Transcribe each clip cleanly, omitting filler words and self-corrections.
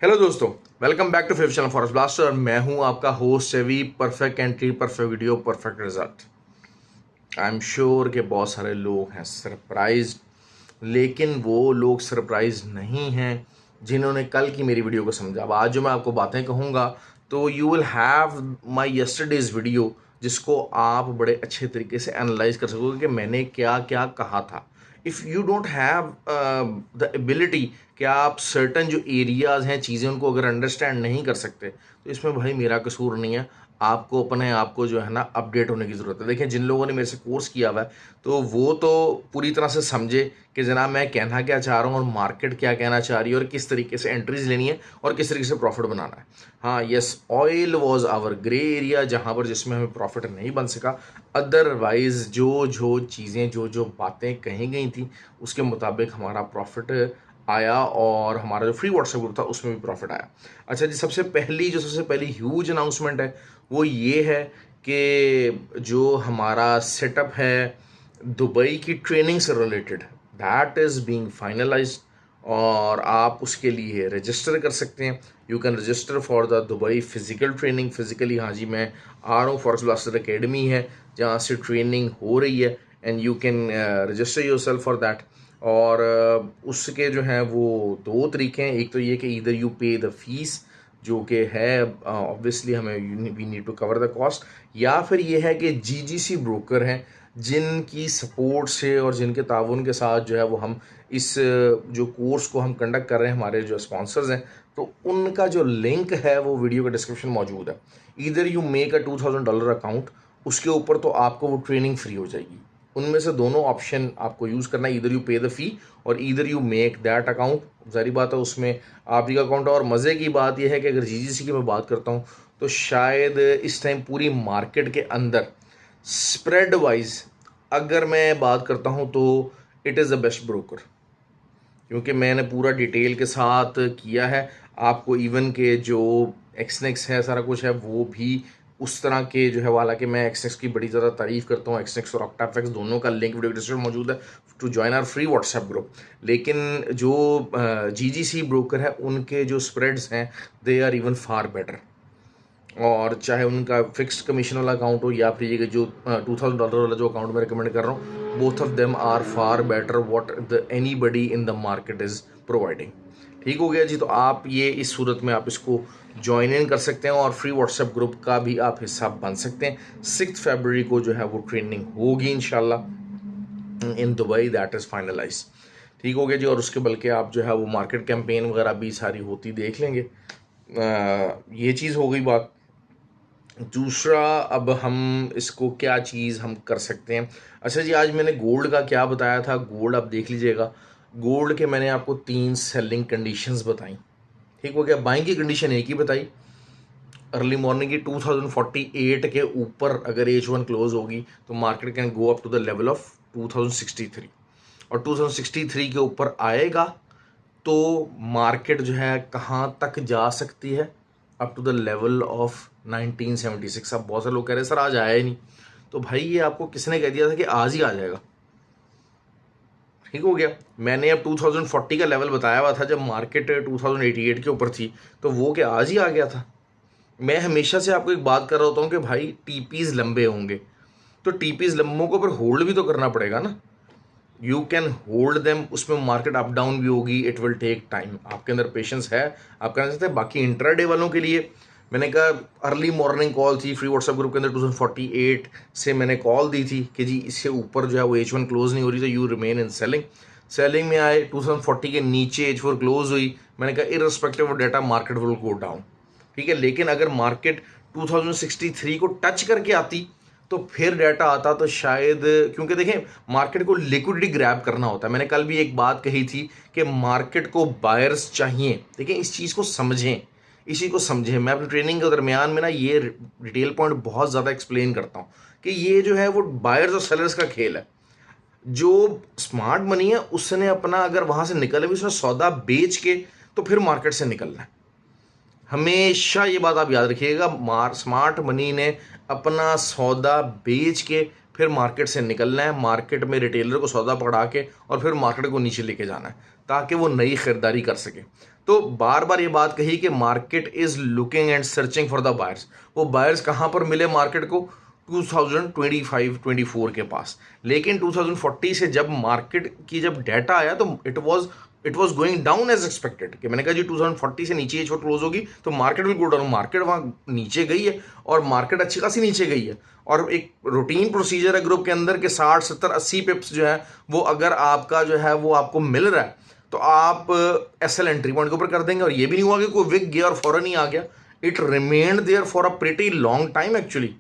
Hello दोस्तों, welcome back to fifth channel forest blaster और मैं हूं आपका होस्ट सेवी। Perfect entry, perfect video, perfect result. I am sure कि बहुत सारे लोग हैं सरप्राइज, लेकिन वो लोग सरप्राइज नहीं हैं जिन्होंने कल की मेरी वीडियो को समझा। अब आज जो मैं आपको बातें कहूँगा तो you will have my yesterday's video, जिसको आप बड़े अच्छे तरीके से एनालाइज कर सकोगे कि मैंने क्या क्या कहा था। If you don't have the ability कि आप सर्टन जो एरियाज़ हैं, चीज़ें, उनको अगर अंडरस्टैंड नहीं कर सकते, तो इसमें भाई मेरा कसूर नहीं है। आपको अपने आप को जो है ना अपडेट होने की ज़रूरत है। देखिए, जिन लोगों ने मेरे से कोर्स किया हुआ है तो वो तो पूरी तरह से समझे कि जनाब मैं कहना क्या चाह रहा हूँ और मार्केट क्या कहना चाह रही है और किस तरीके से एंट्रीज लेनी है और किस तरीके से प्रॉफिट बनाना है। हाँ, yes, oil was our grey area, जहाँ पर जिसमें हमें प्रॉफिट नहीं बन सका। अदरवाइज जो जो चीज़ें, जो जो बातें कही गई थी, उसके मुताबिक हमारा प्रॉफिट आया और हमारा जो फ्री व्हाट्सएप ग्रुप था उसमें भी प्रॉफिट आया। अच्छा जी, सबसे पहली ह्यूज अनाउंसमेंट है वो ये है कि जो हमारा सेटअप है दुबई की ट्रेनिंग से related, that is being finalised और आप उसके लिए रजिस्टर कर सकते हैं। You can register for the Dubai physical training. Physically, हाँ जी, मैं आ रहा हूँ। फॉरेस्ट ब्लास्टर एकेडमी है जहाँ से ट्रेनिंग हो रही है and you can register your self for that. और उसके जो हैं वो दो तरीके हैं। एक तो ये कि either you pay the fees, जो कि है ऑब्वियसली हमें we need to cover the cost, या फिर ये है कि जीजीसी ब्रोकर हैं जिनकी सपोर्ट से और जिनके ताउन के साथ जो है वो हम इस जो कोर्स को हम कंडक्ट कर रहे हैं, हमारे जो स्पॉन्सर्स हैं, तो उनका जो लिंक है वो वीडियो के डिस्क्रिप्शन में मौजूद है। Either you make a $2000 account, उसके ऊपर तो आपको वो ट्रेनिंग फ्री हो जाएगी। उनमें से दोनों ऑप्शन आपको यूज़ करना है, either you pay the fee और either you make that account. जारी बात है, उसमें आप ही का अकाउंट है। और मज़े की बात यह है कि अगर जीजीसी की मैं बात करता हूँ तो शायद इस टाइम पूरी मार्केट के अंदर स्प्रेड वाइज अगर मैं बात करता हूँ तो it is the best broker, क्योंकि मैंने पूरा डिटेल के साथ किया है। आपको इवन के जो एक्सनेक्स है, सारा कुछ है, वो भी उस तरह के जो है, हालांकि मैं एक्सनेक्स की बड़ी ज़्यादा तारीफ़ करता हूँ। एक्सनेक्स और ऑक्टाफेक्स दोनों का लिंक वीडियो डिस्क्रिप्शन मौजूद है to join our free WhatsApp group. लेकिन जो जीजीसी ब्रोकर है उनके जो स्प्रेड्स हैं they are even far better. और चाहे उनका फिक्स्ड कमीशन वाला अकाउंट हो या फिर ये जो $2000 वाला जो अकाउंट मैं रिकमेंड कर रहा हूँ, both of them are far better what the anybody in the market is providing. ठीक हो गया जी। तो आप ये इस सूरत में आप इसको ज्वाइन इन कर सकते हैं और फ्री व्हाट्सएप ग्रुप का भी आप हिस्सा बन सकते हैं। 6 फरवरी को जो है वो ट्रेनिंग होगी इंशाल्लाह in Dubai, that is finalise. ठीक हो गया जी। और उसके बल्कि आप जो है वो मार्केट कैंपेन वगैरह भी सारी होती देख लेंगे। ये चीज़ हो गई बात। दूसरा, अब हम इसको क्या चीज़ हम कर सकते हैं। अच्छा जी, आज मैंने गोल्ड का क्या बताया था, गोल्ड आप देख लीजिएगा। गोल्ड के मैंने आपको 3 सेलिंग कंडीशंस बताई। ठीक हो गया। बाइंग की कंडीशन एक ही बताई, अर्ली मॉर्निंग की 2048 के ऊपर अगर H1 क्लोज होगी तो market can go up to the level of 2063, और 2063 के ऊपर आएगा तो मार्केट जो है कहाँ तक जा सकती है, up to the level of 1976। अब बहुत सारे लोग कह रहे हैं सर आज आया ही नहीं, तो भाई ये आपको किसने कह दिया था कि आज ही आ जाएगा। ठीक हो गया। मैंने अब 2040 का लेवल बताया हुआ था जब मार्केट 2088 के ऊपर थी, तो वो क्या आज ही आ गया था। मैं हमेशा से आपको एक बात कर रहा होता हूँ कि भाई टीपीज लंबे होंगे, तो टीपीज लंबों को पर होल्ड भी तो करना पड़ेगा ना। यू कैन होल्ड देम, उसमें मार्केट अप डाउन भी होगी, इट विल टेक टाइम। आपके अंदर पेशेंस है, आप करना चाहते हैं। बाकी इंट्राडे वालों के लिए मैंने कहा, अर्ली मॉर्निंग कॉल थी फ्री व्हाट्सएप ग्रुप के अंदर 2048 से मैंने कॉल दी थी कि जी इससे ऊपर जो है वो H1 क्लोज नहीं हो रही, तो you remain in selling. Selling में आए, 2040 के नीचे H4 क्लोज हुई, मैंने कहा irrespective of data market will go down. ठीक है। लेकिन अगर मार्केट 2063 को टच करके आती तो फिर डाटा आता तो शायद, क्योंकि देखें मार्केट को लिक्विडिटी ग्रैब करना होता है। मैंने कल भी एक बात कही थी कि मार्केट को बायर्स चाहिए। देखिए इस चीज़ को समझें, इसी को समझें। मैं अपनी ट्रेनिंग के दरमियान में ना ये डिटेल पॉइंट बहुत ज़्यादा एक्सप्लेन करता हूँ कि ये जो है वो बायर्स और सेलर्स का खेल है। जो स्मार्ट मनी है उसने अपना, अगर वहाँ से निकले भी, उसने सौदा बेच के तो फिर मार्केट से निकलना है। हमेशा ये बात आप याद रखिएगा, स्मार्ट मनी ने अपना सौदा बेच के फिर मार्केट से निकलना है, मार्केट में रिटेलर को सौदा पकड़ा के और फिर मार्केट को नीचे लेके जाना है ताकि वो नई खरीदारी कर सके। तो बार बार ये बात कही कि market is looking and searching for the buyers. वो बायर्स कहाँ पर मिले मार्केट को? 2025-24 के पास। लेकिन 2040 से जब मार्केट की जब डाटा आया तो it was going down as expected कि मैंने कहा जी 2040 से नीचे ये छोट क्लोज होगी तो market will go down. Market वहाँ नीचे गई है और मार्केट अच्छी खासी नीचे गई है, और एक रूटीन प्रोसीजर है ग्रुप के अंदर के 60 70 80 पिप्स जो है वो अगर आपका जो है वो आपको मिल रहा है तो आप एसएल एंट्री पॉइंट के ऊपर कर देंगे। और ये भी नहीं हुआ कि कोई विक गया और फौरन ही आ गया, it remained there for a pretty long time actually.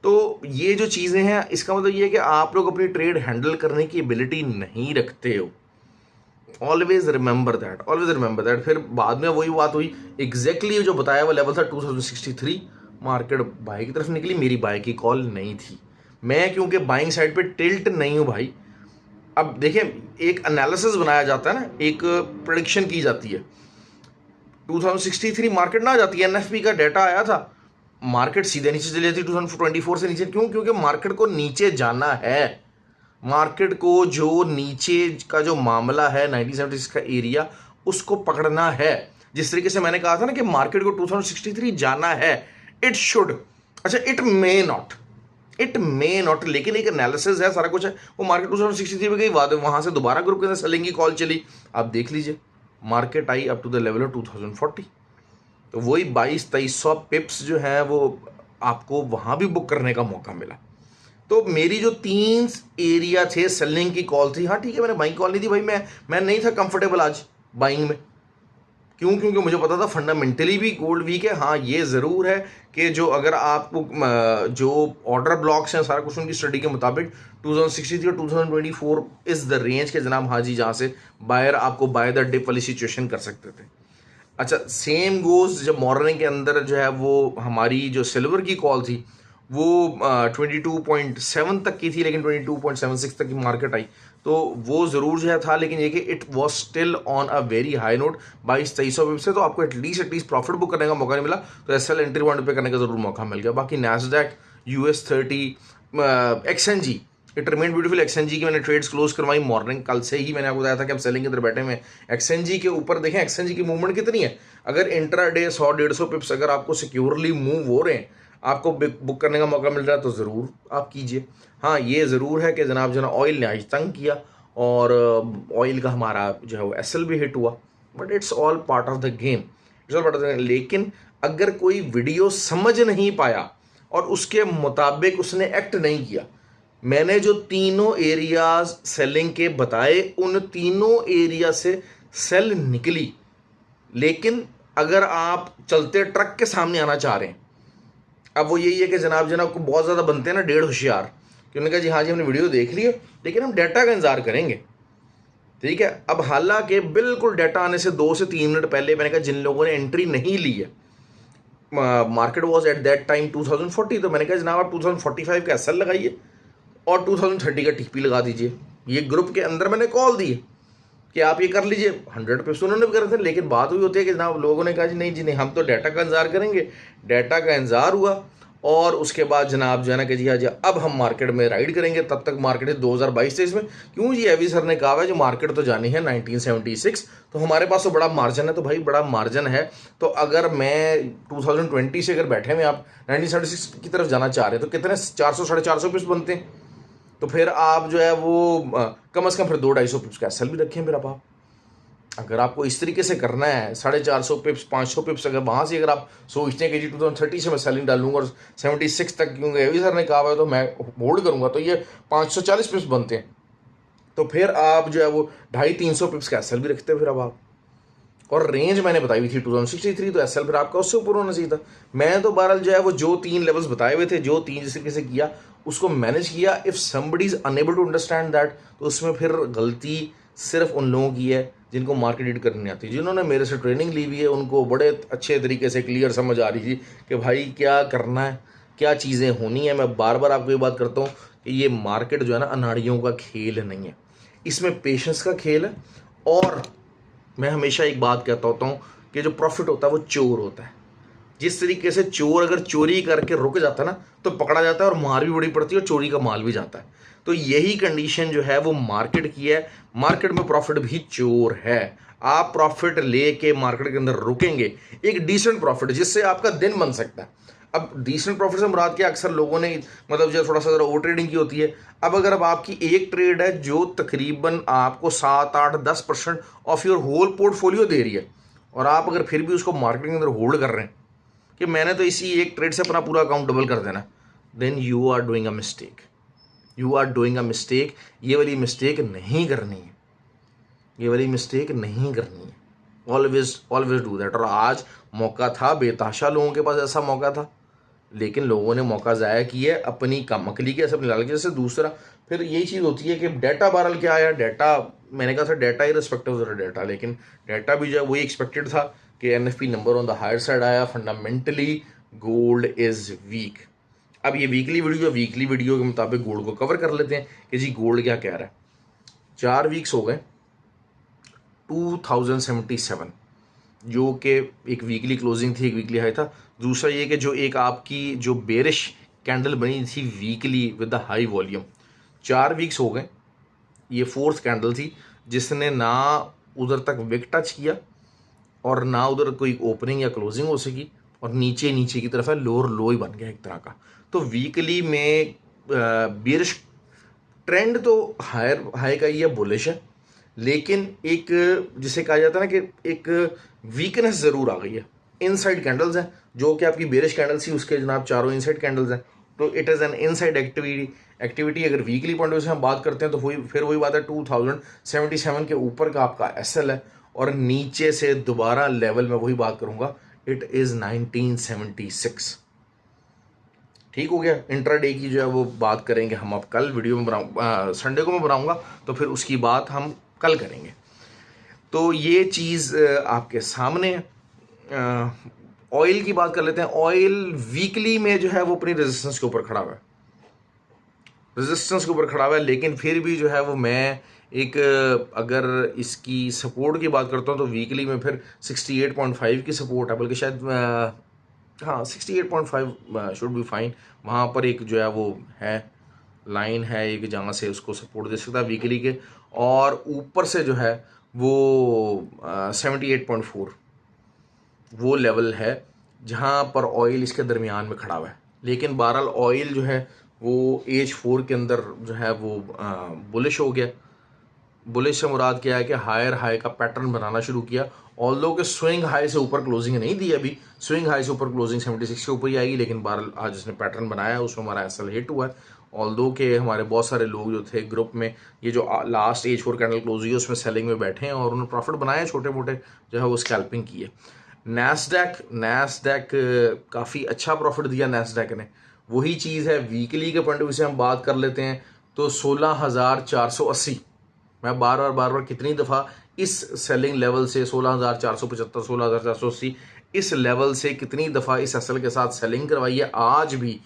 तो ये जो चीज़ें हैं इसका मतलब ये है कि आप लोग अपनी ट्रेड हैंडल करने की एबिलिटी नहीं रखते हो। Always remember that. फिर बाद में वही बात हुई, एग्जैक्टली जो बताया हुआ लेवल था 2063, मार्केट बाय की तरफ निकली, मेरी बाय की कॉल नहीं थी। मैं क्योंकि बाइंग साइड पे टिल्ट नहीं हूँ भाई। अब देखें, एक एनालिसिस बनाया जाता है ना, एक प्रेडिक्शन की जाती है। 2063 मार्केट ना जाती है, एनएफपी का डाटा आया था, मार्केट सीधे नीचे चली जाती 2024 से नीचे। क्यों? क्योंकि मार्केट को नीचे जाना है। मार्केट को जो नीचे का जो मामला है 1976 का एरिया, उसको पकड़ना है। जिस तरीके से मैंने कहा था ना कि मार्केट को 2063 जाना है, इट शुड, अच्छा इट मे नॉट, लेकिन एक एनालिसिस है, सारा कुछ है। वो मार्केट 2063 पे गई, वहां से दोबारा ग्रुप के अंदर सेलिंग की कॉल चली। आप देख लीजिए, मार्केट आई up to the level of 2040। तो वही 2200-2300 पिप्स जो है वो आपको वहां भी बुक करने का मौका मिला। तो मेरी जो 3 एरिया थे सेलिंग की कॉल थी, हाँ ठीक है, मैंने बाइंग कॉल नहीं दी भाई, मैं नहीं था कंफर्टेबल आज बाइंग में। क्यों? क्योंकि मुझे पता था फंडामेंटली भी गोल्ड वीक है। हाँ ये ज़रूर है कि जो अगर आपको जो ऑर्डर ब्लॉक्स हैं सारा कुछ उनकी स्टडी के मुताबिक 2063 और 2024 इज़ द रेंज के जनाब, हाँ जी, जहाँ से बायर आपको बाय द डिप वाली सिचुएशन कर सकते थे। अच्छा, सेम गोज जब मॉर्निंग के अंदर जो है वो हमारी जो सिल्वर की कॉल थी वो 22.7 तक की थी, लेकिन 22.76 तक की मार्केट आई, तो वो ज़रूर जो है था, लेकिन ये कि it was still on a very high note. 2200-2300 पिप से तो आपको एटलीस्ट प्रॉफिट बुक करने का मौका नहीं मिला, तो एसएल एंट्री पॉइंट पे करने का ज़रूर मौका मिल गया। बाकी Nasdaq, US30, XNG, it remain beautiful. XNG की मैंने ट्रेड्स क्लोज करवाई मॉर्निंग, कल से ही मैंने आपको बताया था कि हम सेलिंग के अंदर बैठे हुए हैं। एक्सएनजी के ऊपर देखें एक्सएनजी की मूवमेंट कितनी है। अगर इंट्रा डे 100-150 पिप्स अगर आपको सिक्योरली मूव हो रहे हैं, आपको बुक करने का मौका मिल रहा है, तो ज़रूर आप कीजिए। हाँ ये ज़रूर है कि जनाब जो ना ऑयल ने आज तंग किया और ऑयल का हमारा जो है वो एसएल भी हिट हुआ, but it's all part of the game, लेकिन अगर कोई वीडियो समझ नहीं पाया और उसके मुताबिक उसने एक्ट नहीं किया, मैंने जो तीनों एरियाज सेलिंग के बताए उन तीनों एरिया से सेल निकली। लेकिन अगर आप चलते ट्रक के सामने आना चाह रहे हैं, अब वो यही है कि जनाब को बहुत ज़्यादा बनते हैं ना डेढ़ होशियार, कि उन्होंने कहा जी हाँ जी हमने वीडियो देख ली है लेकिन हम डाटा का इंतजार करेंगे। ठीक है, अब हालांकि बिल्कुल डाटा आने से 2 से 3 मिनट पहले मैंने कहा जिन लोगों ने एंट्री नहीं ली है, market was at that time 2040, तो मैंने कहा जनाब आप 2045 का एसएल लगाइए और 2030 का टीपी लगा दीजिए। ये ग्रुप के अंदर मैंने कॉल दी है कि आप ये कर लीजिए। 100% उन्होंने भी करे थे, लेकिन बात हुई होती है कि जनाब लोगों ने कहा जी नहीं हम तो डाटा का इंतजार करेंगे। डाटा का इंतजार हुआ और उसके बाद जनाब जो है ना कि जी हाँ जी अब हम मार्केट में राइड करेंगे। तब तक मार्केट है 2022-23 में, क्यों जी एवी सर ने कहा है जो मार्केट तो जानी है 1976, तो हमारे पास तो बड़ा मार्जिन है। तो भाई बड़ा मार्जिन है, तो अगर मैं 2020 से अगर बैठे हुए आप 1976 की तरफ जाना चाह रहे हैं तो कितने 400-450 पिप्स बनते हैं। तो फिर आप जो है वो कम से कम फिर 200-250 पिप्स का एसएल भी रखें। फिर आप अगर आपको इस तरीके से करना है 450 पिप्स 500 पिप्स, अगर वहाँ से अगर आप सोचते हैं कि जी 2030 से मैं सेलिंग डालूंगा और 76 तक, क्योंकि एवी सर ने कहा हुआ है तो मैं होल्ड करूंगा, तो ये 540 पिप्स बनते हैं। तो फिर आप जो है वो 250-300 पिप्स का एसएल भी रखते हैं। फिर अब आप, और रेंज मैंने बताई हुई थी 2063, तो एसएल फिर आपका उससे ऊपर होना चाहिए था। मैं तो बहरहाल जो है वो जो 3 लेवल्स बताए हुए थे, जो 3 जिस तरीके से किया उसको मैनेज किया। If somebody is unable to understand that, तो उसमें फिर गलती सिर्फ उन लोगों की है जिनको मार्केट रीड करनी आती है। जिन्होंने मेरे से ट्रेनिंग ली हुई है उनको बड़े अच्छे तरीके से क्लियर समझ आ रही थी कि भाई क्या करना है, क्या चीज़ें होनी है। मैं बार बार आपको ये बात करता हूँ कि ये मार्केट जो है ना अनाड़ियों का खेल नहीं है, इसमें पेशेंस का खेल है। और मैं हमेशा एक बात कहता होता हूँ कि जो प्रॉफिट होता है वो चोर होता है। जिस तरीके से चोर अगर चोरी करके रुक जाता है ना तो पकड़ा जाता है और मार भी बड़ी पड़ती है और चोरी का माल भी जाता है। तो यही कंडीशन जो है वो मार्केट की है। मार्केट में प्रॉफिट भी चोर है। आप प्रॉफिट लेके मार्केट के अंदर रुकेंगे, एक डिसेंट प्रॉफिट जिससे आपका दिन बन सकता है। अब डिसेंट प्रॉफिट से मुराद क्या, अक्सर लोगों ने मतलब जो थोड़ा सा जरा ओवर ट्रेडिंग की होती है। अब अगर अब आपकी एक ट्रेड है जो तकरीबन आपको 7, 8, 10% ऑफ योर होल पोर्टफोलियो दे रही है और आप अगर फिर भी उसको मार्केट के अंदर होल्ड कर रहे हैं कि मैंने तो इसी एक ट्रेड से अपना पूरा अकाउंट डबल कर देना, then you are doing a mistake. You are doing a mistake. ये वाली मिस्टेक नहीं करनी है, ये वाली मिस्टेक नहीं करनी है। Always always do that. और आज मौका था, बेताशा लोगों के पास ऐसा मौका था, लेकिन लोगों ने मौका ज़ाया किया अपनी कमकली के, अपनी लालची से। दूसरा फिर यही चीज़ होती है कि डाटा बहरहाल क्या आया, डाटा मैंने कहा था डाटा इररिस्पेक्टिव ऑफ डाटा, लेकिन डाटा भी जो है वही एक्सपेक्टेड था कि NFP number on the higher side आया। Fundamentally gold is weak. अब ये वीकली वीडियो के मुताबिक गोल्ड को कवर कर लेते हैं कि जी गोल्ड क्या कह रहा है। 4 वीक्स हो गए 2077, जो कि एक वीकली क्लोजिंग थी, एक वीकली हाई था। दूसरा ये कि जो एक आपकी जो बेरिश कैंडल बनी थी weekly with the high volume, 4 weeks हो गए, ये 4th कैंडल थी जिसने ना उधर तक विक टच किया और ना उधर कोई ओपनिंग या क्लोजिंग हो सकी, और नीचे नीचे की तरफ है, लोअर लो ही बन गया एक तरह का। तो वीकली में बेरिश ट्रेंड तो हायर हाई का ही है, बुलिश है, लेकिन एक जिसे कहा जाता है ना कि एक वीकनेस ज़रूर आ गई है। इनसाइड कैंडल्स हैं जो कि आपकी बेरिश कैंडल्स थी, उसके जनाब चारों इनसाइड कैंडल्स हैं। तो it is an inside activity. अगर वीकली पॉइंट ऑफ व्यू से हम बात करते हैं तो फिर वही बात है, 2077 के ऊपर का आपका एसएल है और नीचे से दोबारा लेवल में वही बात करूंगा, इट इज़ 1976। ठीक हो गया। इंट्राडे की जो है वो बात करेंगे हम, अब कल वीडियो में संडे को मैं बनाऊंगा तो फिर उसकी बात हम कल करेंगे। तो ये चीज़ आपके सामने है। ऑयल की बात कर लेते हैं। ऑयल वीकली में जो है वो अपनी रेजिस्टेंस के ऊपर खड़ा हुआ है, रेजिस्टेंस के ऊपर खड़ा हुआ है, लेकिन फिर भी जो है वो मैं एक अगर इसकी सपोर्ट की बात करता हूँ तो वीकली में फिर 68.5 की सपोर्ट है, बल्कि शायद हाँ 68.5 शुड बी फाइन। वहाँ पर एक जो है वो है लाइन है एक जहाँ से उसको सपोर्ट दे सकता है वीकली के, और ऊपर से जो है वो 78.4 वो लेवल है जहाँ पर ऑयल इसके दरमियान में खड़ा हुआ है। लेकिन बहरहाल ऑयल जो है वो H4 के अंदर जो है वो बुलिश हो गया। बुलिश से मुराद क्या है कि हायर हाई का पैटर्न बनाना शुरू किया। ऑल्दो के स्विंग हाई से ऊपर क्लोजिंग नहीं दी अभी, स्विंग हाई से ऊपर क्लोजिंग 76 के ऊपर ही आएगी, लेकिन बहरहाल आज इसने पैटर्न बनाया उसमें हमारा एसएल हिट हुआ है। ऑल्दो के हमारे बहुत सारे लोग जो थे ग्रुप में, ये जो लास्ट H4 कैंडल क्लोज हुई है उसमें सेलिंग में बैठे हैं और उन्होंने प्रॉफिट बनाया, छोटे मोटे जो है वो स्कैल्पिंग की है। नैस्डैक काफ़ी अच्छा प्रॉफिट दिया नैस्डैक ने। वही चीज़ है वीकली के पॉइंट ऑफ व्यू से हम बात कर लेते हैं तो 16,480, मैं बार बार कितनी दफ़ा इस सेलिंग लेवल से 16,475 16,480 इस लेवल से कितनी दफ़ा इस एसएल के साथ सेलिंग करवाई है। आज भी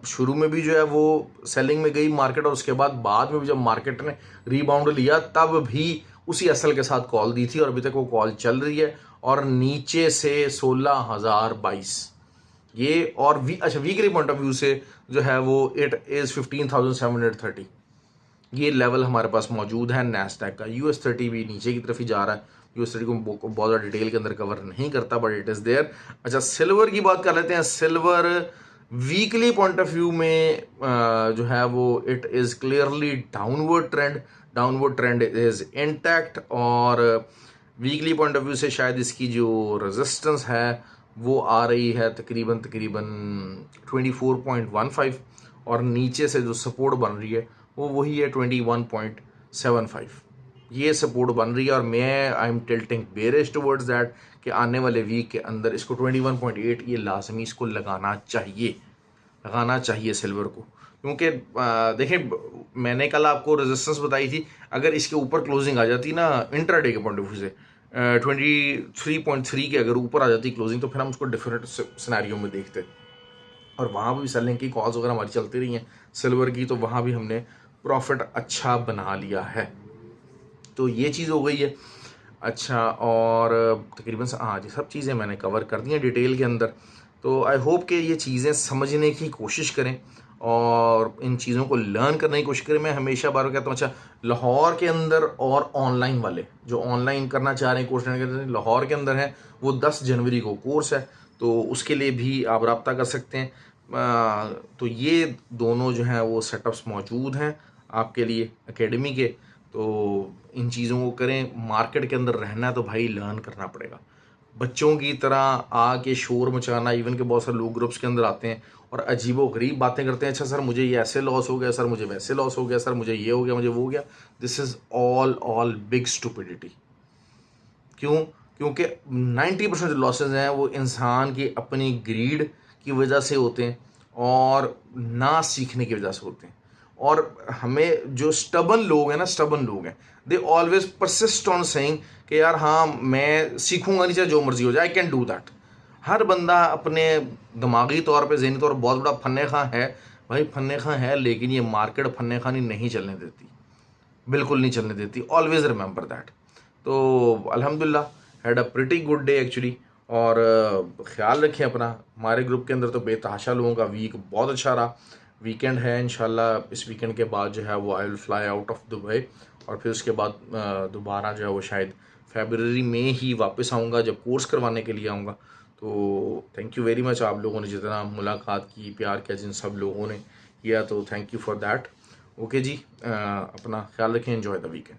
शुरू में भी जो है वो सेलिंग में गई मार्केट, और उसके बाद में भी जब मार्केट ने रीबाउंड लिया तब भी उसी एसएल के साथ कॉल दी थी और अभी तक वो कॉल चल रही है। और नीचे से 16,022 ये, और अच्छा वीकली पॉइंट ऑफ व्यू से जो है वो इट इज़ 15,730 ये लेवल हमारे पास मौजूद है नैस्डैक का। US30 भी नीचे की तरफ ही जा रहा है। US30 को बहुत ज़्यादा डिटेल के अंदर कवर नहीं करता, बट इट इज़ देयर। अच्छा सिल्वर की बात कर लेते हैं। Silver weekly point of view में जो है वो it is clearly downward trend is intact, और वीकली पॉइंट ऑफ व्यू से शायद इसकी जो रेजिस्टेंस है वो आ रही है तकरीबन 24.15, और नीचे से जो सपोर्ट बन रही है वो वही है 21.75। ये सपोर्ट बन रही है और मैं I am tilting bearish towards that कि आने वाले वीक के अंदर इसको 21.8 ये लाजमी इसको लगाना चाहिए सिल्वर को। क्योंकि देखें मैंने कल आपको रेजिस्टेंस बताई थी, अगर इसके ऊपर क्लोजिंग आ जाती ना इंट्राडे के पॉइंट ऑफ व्यू से 23.3 के अगर ऊपर आ जाती क्लोजिंग तो फिर हम उसको डिफरेंट सिनेरियो में देखते, और वहाँ भी सेलिंग की कॉल्स वगैरह हमारी चलती रही हैं सिल्वर की, तो वहाँ भी हमने प्रॉफिट अच्छा बना लिया है। तो ये चीज़ हो गई है। अच्छा, और तकरीबन हाँ जी, सब चीज़ें मैंने कवर कर दी हैं डिटेल के अंदर। तो आई होप कि ये चीज़ें समझने की कोशिश करें और इन चीज़ों को लर्न करने की कोशिश करें। मैं हमेशा बार कहता हूँ, अच्छा लाहौर के अंदर और ऑनलाइन वाले जो ऑनलाइन करना चाह रहे हैं, कोर्स करना चाह रहे हैं, लाहौर के अंदर है, वो 10 जनवरी को कोर्स है, तो उसके लिए भी आप रब्ता कर सकते हैं। तो ये दोनों जो हैं वो सेटअप्स मौजूद हैं आपके लिए एकेडमी के। तो इन चीज़ों को करें। मार्केट के अंदर रहना है तो भाई लर्न करना पड़ेगा। बच्चों की तरह आके शोर मचाना, इवन के बहुत सारे लोग ग्रुप्स के अंदर आते हैं और अजीबो गरीब बातें करते हैं, अच्छा सर मुझे ये ऐसे लॉस हो गया, सर मुझे वैसे लॉस हो गया, सर मुझे ये हो गया, मुझे वो हो गया। This is all big stupidity. क्यों? क्योंकि 90% जो लॉसेज हैं वो इंसान की अपनी ग्रीड की वजह से होते हैं और ना सीखने की वजह से होते हैं। और हमें जो स्टबन लोग हैं ना, स्टबन लोग हैं, they always persist on saying कि यार हाँ मैं सीखूंगा नहीं, चाहे जो मर्जी हो जाए, आई कैन डू दैट। हर बंदा अपने दिमागी तौर पे, ज़हनी तौर पर बहुत बड़ा फन्ने खां है। भाई फन्ने खां है, लेकिन ये मार्केट फन्ने खानी नहीं चलने देती, बिल्कुल नहीं चलने देती। Always remember that. तो अल्हम्दुलिल्लाह had a pretty good day actually. और ख्याल रखें अपना। हमारे ग्रुप के अंदर तो बेतहाशा लोगों का वीक बहुत अच्छा रहा। वीकेंड है इंशाल्लाह, इस वीकेंड के बाद जो है वो I will fly out of Dubai, और फिर उसके बाद दोबारा जो है वो शायद फेबररी में ही वापस आऊँगा, जब कोर्स करवाने के लिए आऊँगा। तो थैंक यू वेरी मच, आप लोगों ने जितना मुलाकात की, प्यार किया, जिन सब लोगों ने किया, तो thank you for that. Okay जी, अपना ख्याल रखें, एंजॉय द वीकेंड।